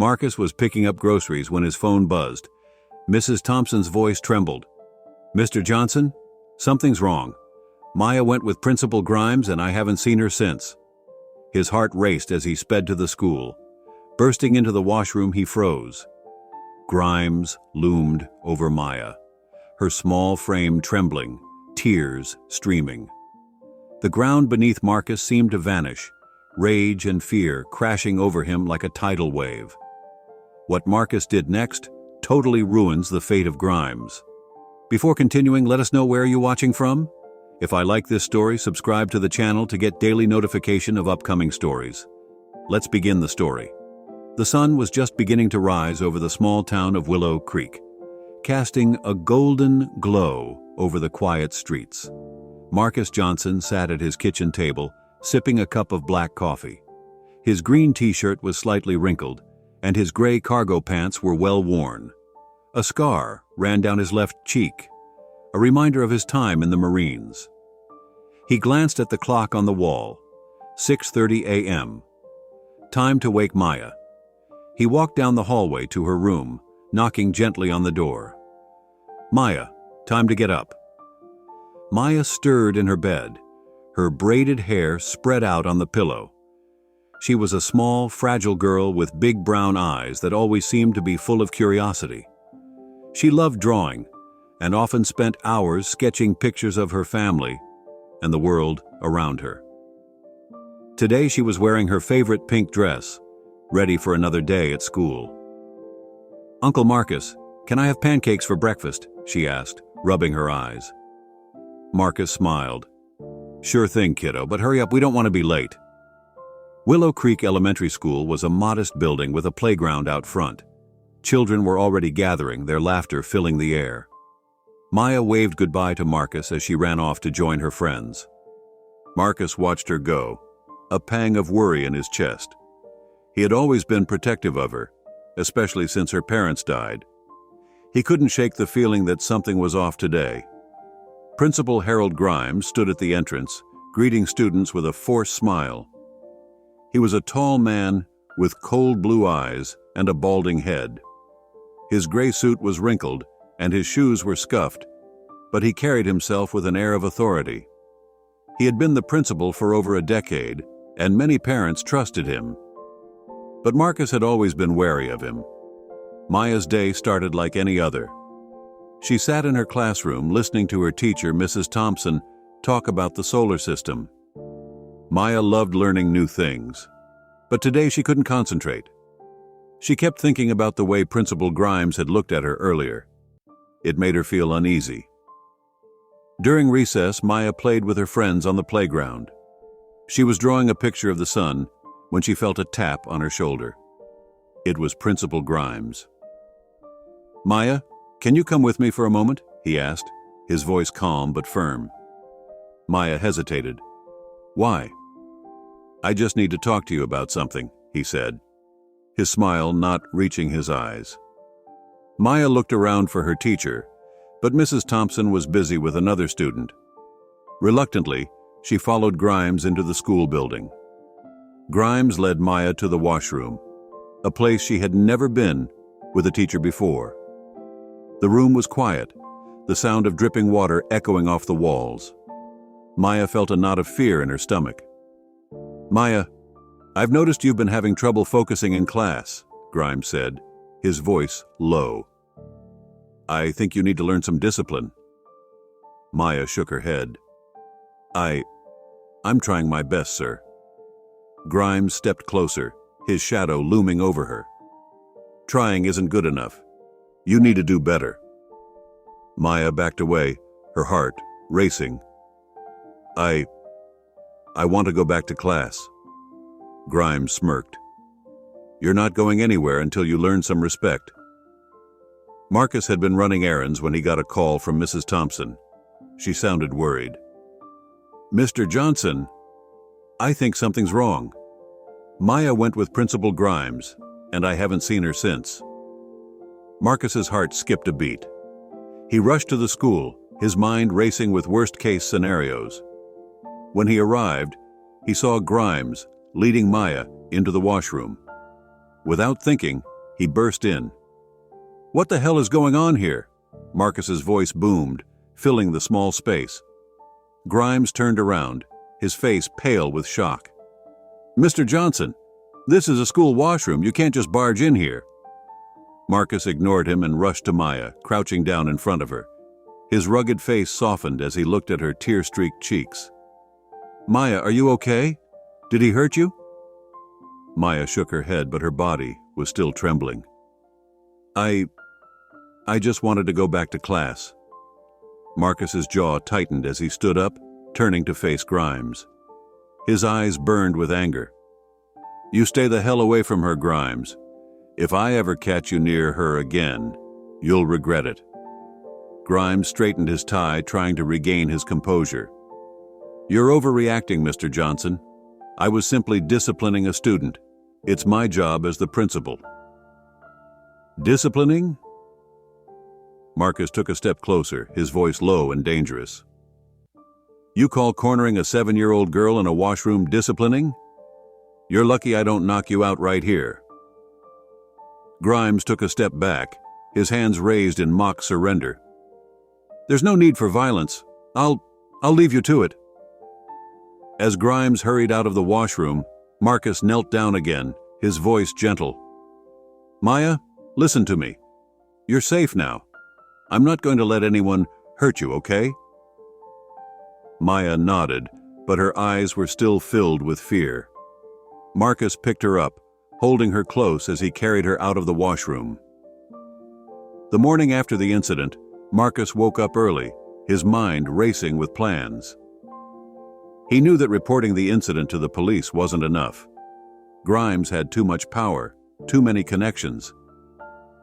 Marcus was picking up groceries when his phone buzzed. Mrs. Thompson's voice trembled. "Mr. Johnson? Something's wrong. Maya went with Principal Grimes and I haven't seen her since." His heart raced as he sped to the school. Bursting into the washroom, he froze. Grimes loomed over Maya, her small frame trembling, tears streaming. The ground beneath Marcus seemed to vanish, rage and fear crashing over him like a tidal wave. What Marcus did next totally ruins the fate of Grimes. Before continuing, let us know where you're watching from. If I like this story, subscribe to the channel to get daily notification of upcoming stories. Let's begin the story. The sun was just beginning to rise over the small town of Willow Creek, casting a golden glow over the quiet streets. Marcus Johnson sat at his kitchen table, sipping a cup of black coffee. His green t-shirt was slightly wrinkled, and his gray cargo pants were well worn. A scar ran down his left cheek, a reminder of his time in the Marines. He glanced at the clock on the wall. 6:30 a.m. Time to wake Maya. He walked down the hallway to her room, knocking gently on the door. "Maya, time to get up." Maya stirred in her bed, her braided hair spread out on the pillow. She was a small, fragile girl with big brown eyes that always seemed to be full of curiosity. She loved drawing and often spent hours sketching pictures of her family and the world around her. Today she was wearing her favorite pink dress, ready for another day at school. "Uncle Marcus, can I have pancakes for breakfast?" she asked, rubbing her eyes. Marcus smiled. "Sure thing, kiddo, but hurry up, we don't want to be late." Willow Creek Elementary School was a modest building with a playground out front. Children were already gathering, their laughter filling the air. Maya waved goodbye to Marcus as she ran off to join her friends. Marcus watched her go, a pang of worry in his chest. He had always been protective of her, especially since her parents died. He couldn't shake the feeling that something was off today. Principal Harold Grimes stood at the entrance, greeting students with a forced smile. He was a tall man with cold blue eyes and a balding head. His gray suit was wrinkled and his shoes were scuffed, but he carried himself with an air of authority. He had been the principal for over a decade, and many parents trusted him. But Marcus had always been wary of him. Maya's day started like any other. She sat in her classroom listening to her teacher, Mrs. Thompson, talk about the solar system. Maya loved learning new things, but today she couldn't concentrate. She kept thinking about the way Principal Grimes had looked at her earlier. It made her feel uneasy. During recess, Maya played with her friends on the playground. She was drawing a picture of the sun when she felt a tap on her shoulder. It was Principal Grimes. "Maya, can you come with me for a moment?" he asked, his voice calm but firm. Maya hesitated. "Why?" "I just need to talk to you about something," he said, his smile not reaching his eyes. Maya looked around for her teacher, but Mrs. Thompson was busy with another student. Reluctantly, she followed Grimes into the school building. Grimes led Maya to the washroom, a place she had never been with a teacher before. The room was quiet, the sound of dripping water echoing off the walls. Maya felt a knot of fear in her stomach. "Maya, I've noticed you've been having trouble focusing in class," Grimes said, his voice low. "I think you need to learn some discipline." Maya shook her head. I'm trying my best, sir." Grimes stepped closer, his shadow looming over her. "Trying isn't good enough. You need to do better." Maya backed away, her heart racing. I want to go back to class." Grimes smirked. "You're not going anywhere until you learn some respect." Marcus had been running errands when he got a call from Mrs. Thompson. She sounded worried. "Mr. Johnson, I think something's wrong. Maya went with Principal Grimes, and I haven't seen her since." Marcus's heart skipped a beat. He rushed to the school, his mind racing with worst-case scenarios. When he arrived, he saw Grimes leading Maya into the washroom. Without thinking, He burst in. "What the hell is going on here?" Marcus's voice boomed, filling the small space. Grimes turned around, his face pale with shock. "Mr. Johnson, this is a school washroom. You can't just barge in here." Marcus ignored him and rushed to Maya, crouching down in front of her. His rugged face softened as he looked at her tear-streaked cheeks. "Maya, are you okay? Did he hurt you?" Maya shook her head, but her body was still trembling. I just wanted to go back to class." Marcus's jaw tightened as he stood up, turning to face Grimes. His eyes burned with anger. "You stay the hell away from her, Grimes. If I ever catch you near her again, you'll regret it." Grimes straightened his tie, trying to regain his composure. "You're overreacting, Mr. Johnson. I was simply disciplining a student. It's my job as the principal." "Disciplining?" Marcus took a step closer, his voice low and dangerous. "You call cornering a 7-year-old girl in a washroom disciplining? You're lucky I don't knock you out right here." Grimes took a step back, his hands raised in mock surrender. "There's no need for violence. I'll leave you to it." As Grimes hurried out of the washroom, Marcus knelt down again, his voice gentle. "Maya, listen to me. You're safe now. I'm not going to let anyone hurt you, okay?" Maya nodded, but her eyes were still filled with fear. Marcus picked her up, holding her close as he carried her out of the washroom. The morning after the incident, Marcus woke up early, his mind racing with plans. He knew that reporting the incident to the police wasn't enough. Grimes had too much power, too many connections.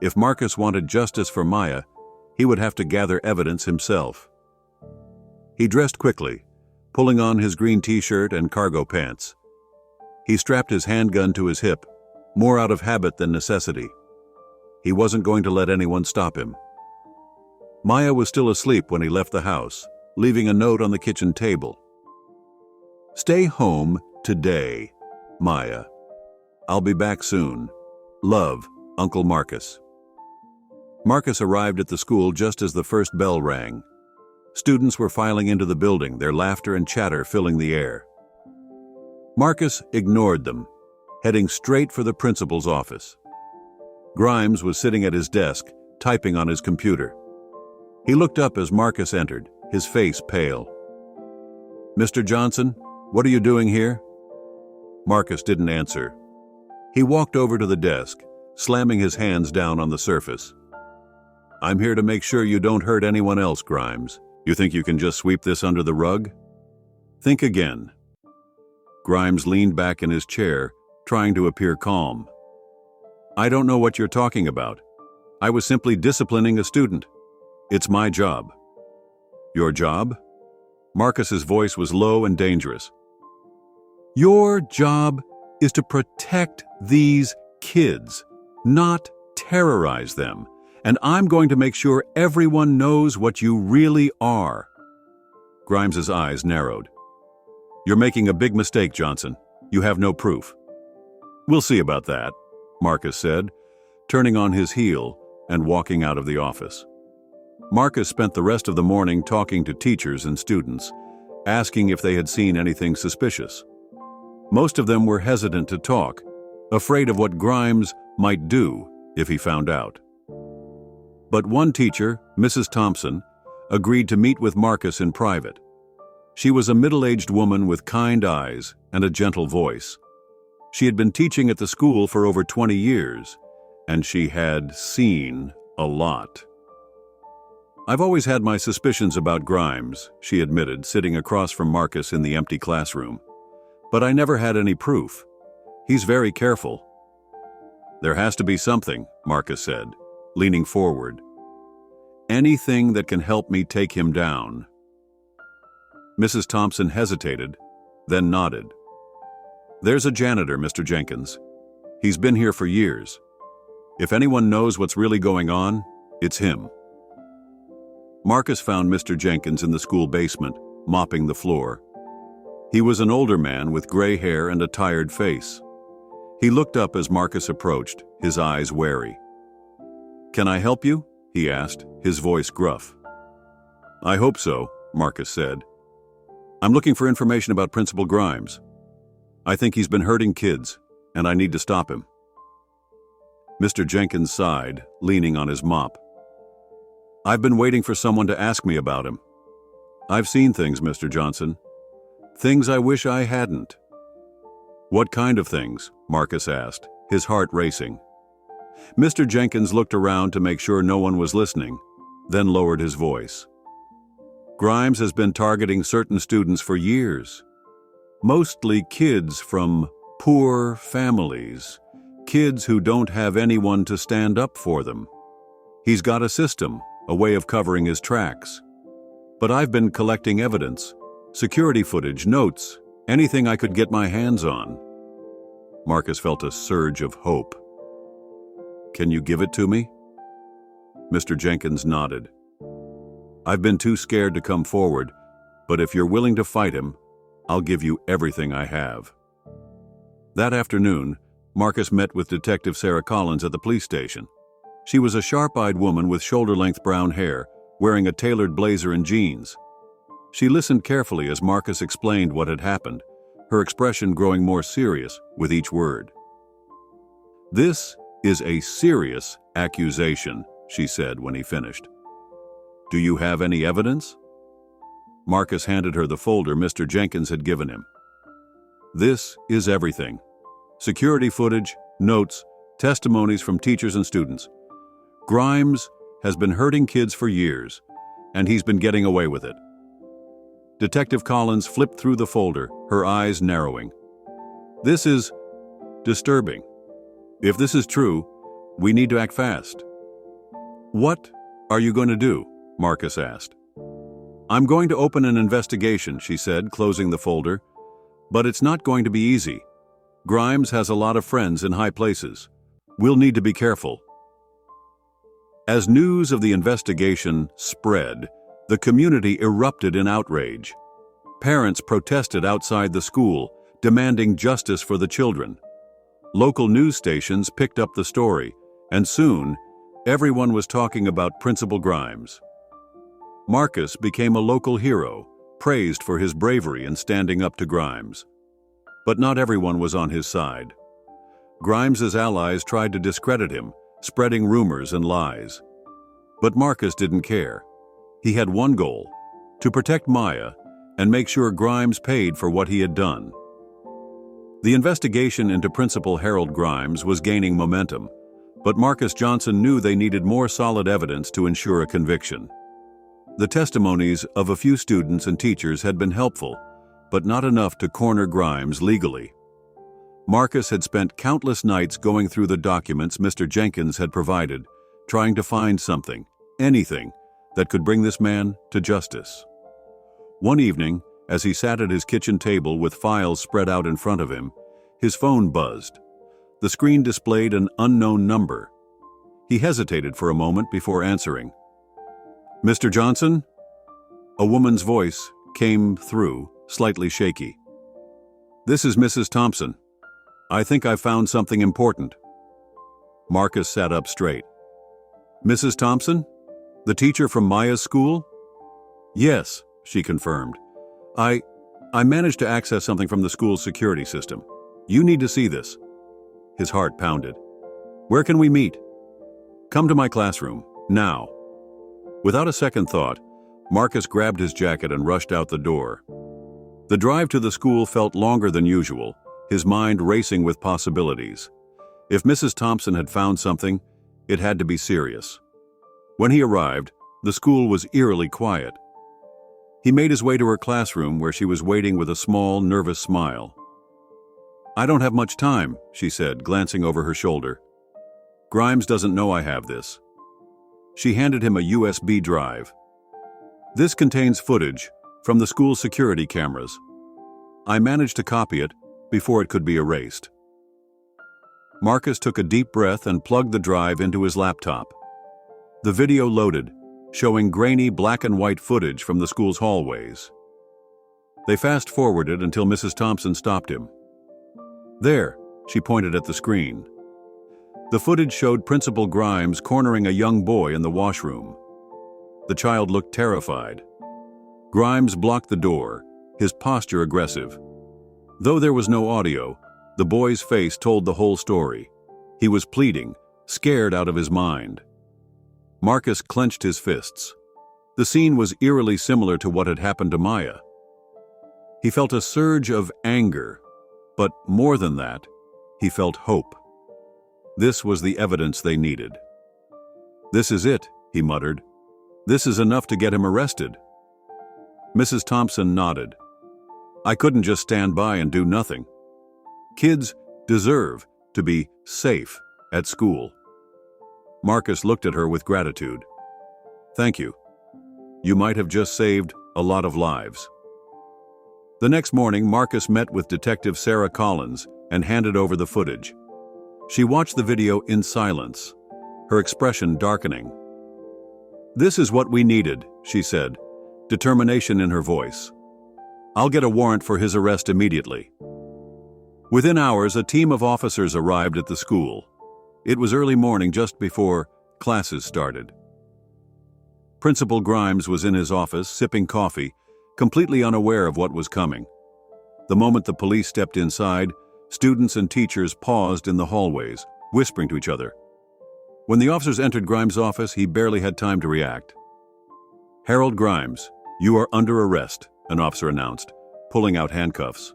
If Marcus wanted justice for Maya, he would have to gather evidence himself. He dressed quickly, pulling on his green t-shirt and cargo pants. He strapped his handgun to his hip, more out of habit than necessity. He wasn't going to let anyone stop him. Maya was still asleep when he left the house, leaving a note on the kitchen table. "Stay home today, Maya. I'll be back soon. Love, Uncle Marcus." Marcus arrived at the school just as the first bell rang. Students were filing into the building, their laughter and chatter filling the air. Marcus ignored them, heading straight for the principal's office. Grimes was sitting at his desk, typing on his computer. He looked up as Marcus entered, his face pale. "Mr. Johnson, what are you doing here?" Marcus didn't answer. He walked over to the desk, slamming his hands down on the surface. "I'm here to make sure you don't hurt anyone else, Grimes. You think you can just sweep this under the rug? Think again." Grimes leaned back in his chair, trying to appear calm. "I don't know what you're talking about. I was simply disciplining a student. It's my job." "Your job?" Marcus's voice was low and dangerous. "Your job is to protect these kids, not terrorize them. And I'm going to make sure everyone knows what you really are." Grimes's eyes narrowed. "You're making a big mistake, Johnson. You have no proof." "We'll see about that," Marcus said, turning on his heel and walking out of the office. Marcus spent the rest of the morning talking to teachers and students, asking if they had seen anything suspicious. Most of them were hesitant to talk, afraid of what Grimes might do if he found out. But one teacher, Mrs. Thompson, agreed to meet with Marcus in private. She was a middle-aged woman with kind eyes and a gentle voice. She had been teaching at the school for over 20 years, and she had seen a lot. "I've always had my suspicions about Grimes," she admitted, sitting across from Marcus in the empty classroom. "But I never had any proof. He's very careful." "There has to be something," Marcus said, leaning forward. "Anything that can help me take him down." Mrs. Thompson hesitated, then nodded. "There's a janitor, Mr. Jenkins. He's been here for years. If anyone knows what's really going on, it's him." Marcus found Mr. Jenkins in the school basement, mopping the floor. He was an older man with gray hair and a tired face. He looked up as Marcus approached, his eyes wary. "Can I help you?" he asked, his voice gruff. "I hope so," Marcus said. "I'm looking for information about Principal Grimes. I think he's been hurting kids, and I need to stop him." Mr. Jenkins sighed, leaning on his mop. "I've been waiting for someone to ask me about him. I've seen things, Mr. Johnson. Things I wish I hadn't." "What kind of things?" Marcus asked, his heart racing. Mr. Jenkins looked around to make sure no one was listening, then lowered his voice. "Grimes has been targeting certain students for years. Mostly kids from poor families, kids who don't have anyone to stand up for them. He's got a system, a way of covering his tracks. But I've been collecting evidence, security footage, notes, anything I could get my hands on." Marcus felt a surge of hope. "Can you give it to me?" Mr. Jenkins nodded. "I've been too scared to come forward, but if you're willing to fight him, I'll give you everything I have." That afternoon, Marcus met with Detective Sarah Collins at the police station. She was a sharp-eyed woman with shoulder-length brown hair, wearing a tailored blazer and jeans. She listened carefully as Marcus explained what had happened, her expression growing more serious with each word. "This is a serious accusation," she said when he finished. "Do you have any evidence?" Marcus handed her the folder Mr. Jenkins had given him. "This is everything. Security footage, notes, testimonies from teachers and students. Grimes has been hurting kids for years, and he's been getting away with it." Detective Collins flipped through the folder, her eyes narrowing. "This is disturbing. If this is true, we need to act fast." "What are you going to do?" Marcus asked. "I'm going to open an investigation," she said, closing the folder. "But it's not going to be easy. Grimes has a lot of friends in high places. We'll need to be careful." As news of the investigation spread, the community erupted in outrage. Parents protested outside the school, demanding justice for the children. Local news stations picked up the story, and soon, everyone was talking about Principal Grimes. Marcus became a local hero, praised for his bravery in standing up to Grimes. But not everyone was on his side. Grimes's allies tried to discredit him, spreading rumors and lies. But Marcus didn't care. He had one goal: to protect Maya and make sure Grimes paid for what he had done. The investigation into Principal Harold Grimes was gaining momentum, but Marcus Johnson knew they needed more solid evidence to ensure a conviction. The testimonies of a few students and teachers had been helpful, but not enough to corner Grimes legally. Marcus had spent countless nights going through the documents Mr. Jenkins had provided, trying to find something, anything, that could bring this man to justice. One evening, as he sat at his kitchen table with files spread out in front of him, his phone buzzed. The screen displayed an unknown number. He hesitated for a moment before answering. "Mr. Johnson?" A woman's voice came through, slightly shaky. "This is Mrs. Thompson. I think I've found something important." Marcus sat up straight. "Mrs. Thompson? The teacher from Maya's school?" "Yes," she confirmed. I managed to access something from the school's security system. You need to see this." His heart pounded. "Where can we meet?" "Come to my classroom, now." Without a second thought, Marcus grabbed his jacket and rushed out the door. The drive to the school felt longer than usual, his mind racing with possibilities. If Mrs. Thompson had found something, it had to be serious. When he arrived, the school was eerily quiet. He made his way to her classroom where she was waiting with a small, nervous smile. "I don't have much time," she said, glancing over her shoulder. "Grimes doesn't know I have this." She handed him a USB drive. "This contains footage from the school's security cameras. I managed to copy it before it could be erased." Marcus took a deep breath and plugged the drive into his laptop. The video loaded, showing grainy black and white footage from the school's hallways. They fast-forwarded until Mrs. Thompson stopped him. "There," she pointed at the screen. The footage showed Principal Grimes cornering a young boy in the washroom. The child looked terrified. Grimes blocked the door, his posture aggressive. Though there was no audio, the boy's face told the whole story. He was pleading, scared out of his mind. Marcus clenched his fists. The scene was eerily similar to what had happened to Maya. He felt a surge of anger, but more than that, he felt hope. This was the evidence they needed. "This is it," he muttered. "This is enough to get him arrested." Mrs. Thompson nodded. "I couldn't just stand by and do nothing. Kids deserve to be safe at school." Marcus looked at her with gratitude. "Thank you. You might have just saved a lot of lives." The next morning, Marcus met with Detective Sarah Collins and handed over the footage. She watched the video in silence, her expression darkening. "This is what we needed," she said, determination in her voice. "I'll get a warrant for his arrest immediately." Within hours, a team of officers arrived at the school. It was early morning, just before classes started. Principal Grimes was in his office, sipping coffee, completely unaware of what was coming. The moment the police stepped inside, students and teachers paused in the hallways, whispering to each other. When the officers entered Grimes' office, he barely had time to react. "Harold Grimes, you are under arrest," an officer announced, pulling out handcuffs.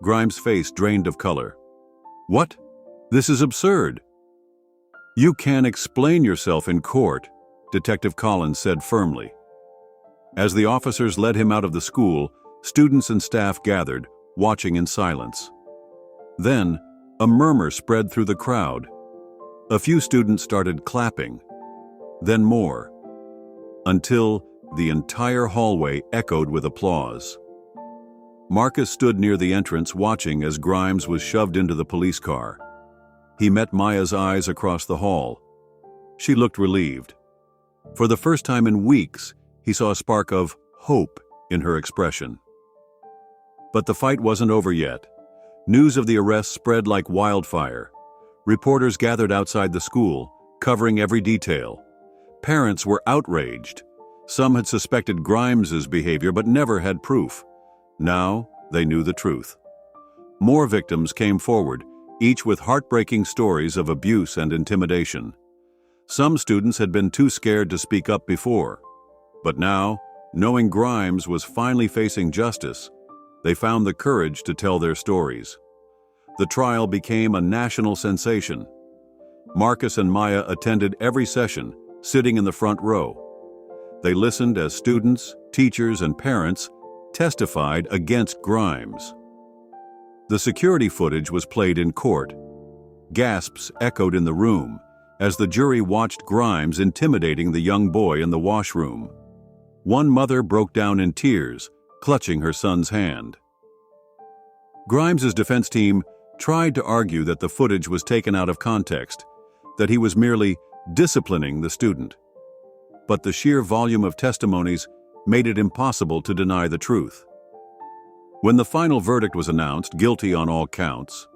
Grimes' face drained of color. "What? This is absurd." "You can explain yourself in court," Detective Collins said firmly. As the officers led him out of the school, students and staff gathered, watching in silence. Then, a murmur spread through the crowd. A few students started clapping, then more, until the entire hallway echoed with applause. Marcus stood near the entrance watching as Grimes was shoved into the police car. He met Maya's eyes across the hall. She looked relieved. For the first time in weeks, he saw a spark of hope in her expression. But the fight wasn't over yet. News of the arrest spread like wildfire. Reporters gathered outside the school, covering every detail. Parents were outraged. Some had suspected Grimes's behavior but never had proof. Now they knew the truth. More victims came forward, each with heartbreaking stories of abuse and intimidation. Some students had been too scared to speak up before. But now, knowing Grimes was finally facing justice, they found the courage to tell their stories. The trial became a national sensation. Marcus and Maya attended every session, sitting in the front row. They listened as students, teachers, and parents testified against Grimes. The security footage was played in court. Gasps echoed in the room as the jury watched Grimes intimidating the young boy in the washroom. One mother broke down in tears, clutching her son's hand. Grimes's defense team tried to argue that the footage was taken out of context, that he was merely disciplining the student. But the sheer volume of testimonies made it impossible to deny the truth. When the final verdict was announced, guilty on all counts,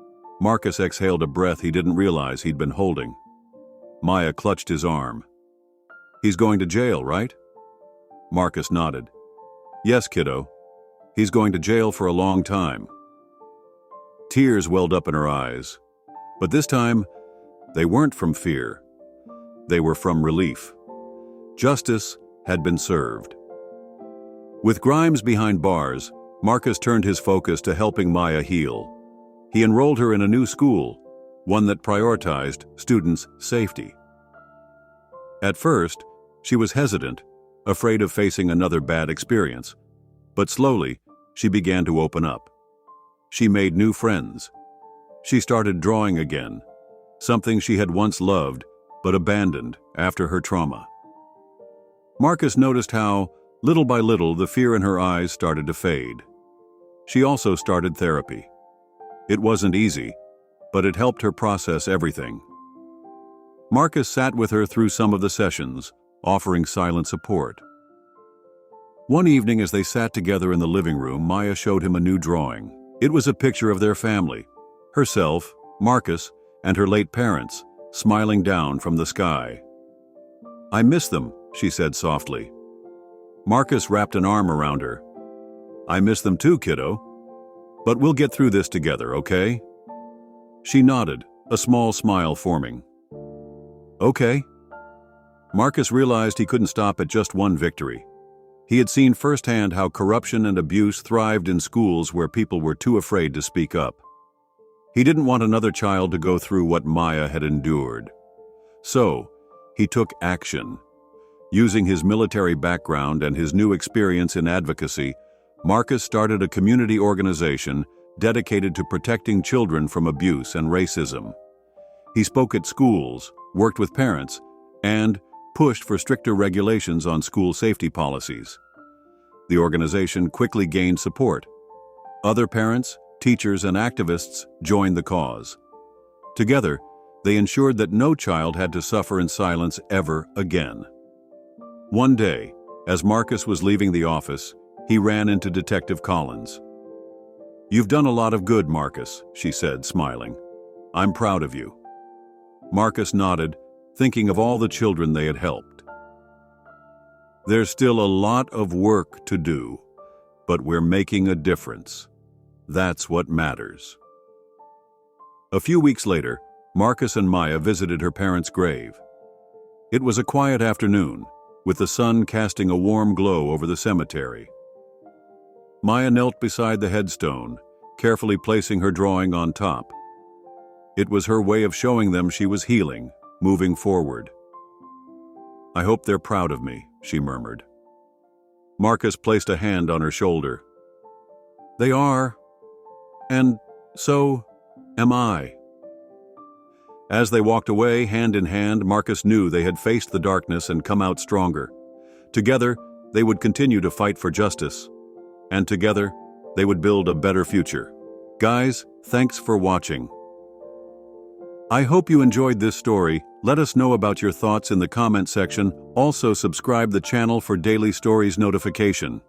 Marcus exhaled a breath he didn't realize he'd been holding. Maya clutched his arm. "He's going to jail, right?" Marcus nodded. "Yes, kiddo. He's going to jail for a long time." Tears welled up in her eyes. But this time, they weren't from fear. They were from relief. Justice had been served. With Grimes behind bars, Marcus turned his focus to helping Maya heal. He enrolled her in a new school, one that prioritized students' safety. At first, she was hesitant, afraid of facing another bad experience. But slowly, she began to open up. She made new friends. She started drawing again, something she had once loved but abandoned after her trauma. Marcus noticed how, little by little, the fear in her eyes started to fade. She also started therapy. It wasn't easy, but it helped her process everything. Marcus sat with her through some of the sessions, offering silent support. One evening, as they sat together in the living room, Maya showed him a new drawing. It was a picture of their family, herself, Marcus, and her late parents, smiling down from the sky. "I miss them," she said softly. Marcus wrapped an arm around her. "I miss them too, kiddo. But we'll get through this together, okay?" She nodded, a small smile forming. "Okay." Marcus realized he couldn't stop at just one victory. He had seen firsthand how corruption and abuse thrived in schools where people were too afraid to speak up. He didn't want another child to go through what Maya had endured. So, he took action. Using his military background and his new experience in advocacy, Marcus started a community organization dedicated to protecting children from abuse and racism. He spoke at schools, worked with parents, and pushed for stricter regulations on school safety policies. The organization quickly gained support. Other parents, teachers, and activists joined the cause. Together, they ensured that no child had to suffer in silence ever again. One day, as Marcus was leaving the office, he ran into Detective Collins. "You've done a lot of good, Marcus," she said, smiling. "I'm proud of you." Marcus nodded, thinking of all the children they had helped. "There's still a lot of work to do, but we're making a difference. That's what matters." A few weeks later, Marcus and Maya visited her parents' grave. It was a quiet afternoon, with the sun casting a warm glow over the cemetery. Maya knelt beside the headstone, carefully placing her drawing on top. It was her way of showing them she was healing, moving forward. "I hope they're proud of me," she murmured. Marcus placed a hand on her shoulder. "They are, and so am I." As they walked away, hand in hand, Marcus knew they had faced the darkness and come out stronger. Together, they would continue to fight for justice. And together, they would build a better future. Guys, thanks for watching. I hope you enjoyed this story. Let us know about your thoughts in the comment section. Also subscribe the channel for daily stories notification.